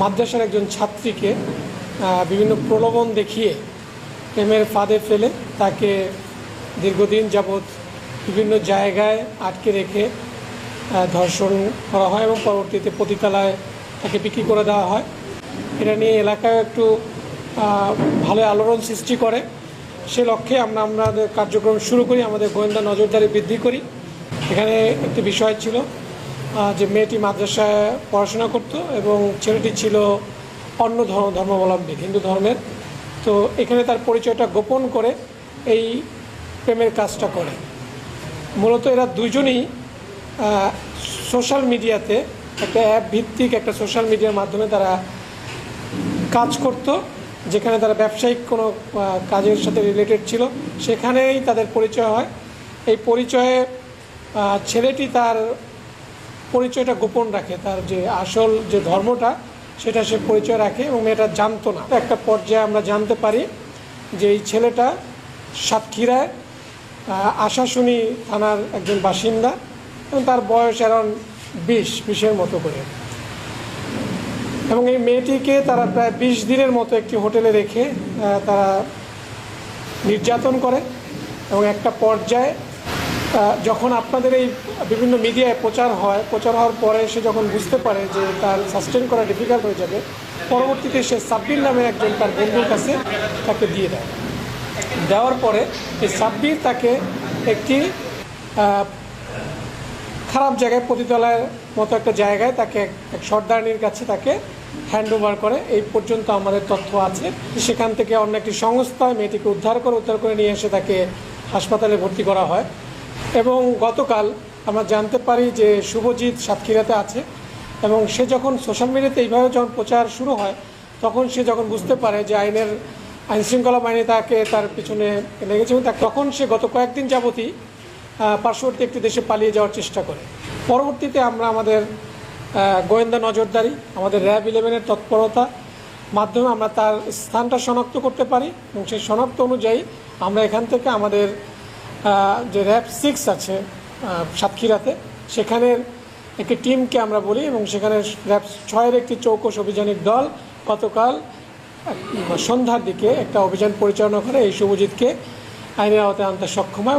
মাদ্রাসার একজন ছাত্রীকে বিভিন্ন প্রলোভন দেখিয়ে প্রেমের ফাঁদে ফেলে তাকে দীর্ঘদিন যাবৎ বিভিন্ন জায়গায় আটকে রেখে ধর্ষণ করা হয় এবং পরবর্তীতে পতিতালয়ে তাকে বিক্রি করে দেওয়া হয়। এটা নিয়ে এলাকায় একটু ভালো আলোড়ন সৃষ্টি করে। সে লক্ষ্যে আমরা আমাদের কার্যক্রম শুরু করি, আমাদের গোয়েন্দা নজরদারি বৃদ্ধি করি। এখানে একটি বিষয় ছিল যে মেয়েটি মাদ্রাসায় পড়াশোনা করত এবং ছেলেটি ছিল অন্য ধর্মাবলম্বী, হিন্দু ধর্মের। তো এখানে তার পরিচয়টা গোপন করে এই প্রেমের কাজটা করে। মূলত এরা দুজনই সোশ্যাল মিডিয়াতে একটা অ্যাপ ভিত্তিক একটা সোশ্যাল মিডিয়ার মাধ্যমে তারা কাজ করত, যেখানে তারা ব্যবসায়িক কোনো কাজের সাথে রিলেটেড ছিল। সেখানেই তাদের পরিচয় হয়। এই পরিচয়ে ছেলেটি তার পরিচয়টা গোপন রাখে, তার যে আসল যে ধর্মটা সেটা সে পরিচয় রাখে এবং মেয়েটা জানতো না। একটা পর্যায়ে আমরা জানতে পারি যে এই ছেলেটা সাতক্ষীরায় আশাশুনি থানার একজন বাসিন্দা এবং তার বয়স অ্যারাউন্ড 20-20-এর মতো করে। এবং এই মেয়েটিকে তারা প্রায় 20 দিনের মতো একটি হোটেলে রেখে তারা নির্যাতন করে এবং একটা পর্যায়ে যখন আপনাদের এই বিভিন্ন মিডিয়ায় প্রচার হওয়ার পরে সে যখন বুঝতে পারে যে তার সাস্টেন করা ডিফিকাল্ট হয়ে যাবে, পরবর্তীতে সে সাব্বির নামের একজন তার বন্ধুর কাছে তাকে দিয়ে দেয়। দেওয়ার পরে এই সাব্বির তাকে একটি খারাপ জায়গায়, পতিতালয়ের মতো একটা জায়গায় তাকে এক সর্দারনির কাছে তাকে হ্যান্ড ওভার করে। এই পর্যন্ত আমাদের তথ্য আছে। সেখান থেকে অন্য একটি সংস্থা মেয়েটিকে উদ্ধার করে নিয়ে এসে তাকে হাসপাতালে ভর্তি করা হয়। এবং গতকাল আমরা জানতে পারি যে শুভজিৎ সাতক্ষীরাতে আছে এবং সে যখন সোশ্যাল মিডিয়াতে এইভাবে যখন প্রচার শুরু হয়, তখন সে যখন বুঝতে পারে যে আইনশৃঙ্খলা বাহিনী তাকে তার পিছনে লেগেছে এবং তখন সে গত কয়েকদিন যাবতই পার্শ্ববর্তী একটি দেশে পালিয়ে যাওয়ার চেষ্টা করে। পরবর্তীতে আমরা আমাদের গোয়েন্দা নজরদারি, আমাদের র্যাব 11-এর তৎপরতা মাধ্যমে আমরা তার স্থানটা শনাক্ত করতে পারি এবং সেই শনাক্ত অনুযায়ী আমরা এখান থেকে আমাদের যে র্যাব 6 আছে সাতক্ষীরাতে, সেখানের একটি টিমকে আমরা বলি এবং সেখানে র্যাব 6-এর একটি চৌকস অভিযানিক দল গতকাল সন্ধ্যার দিকে একটা অভিযান পরিচালনা করে এই শুভজিৎকে আইনের আওতায় আনতে সক্ষম হয়।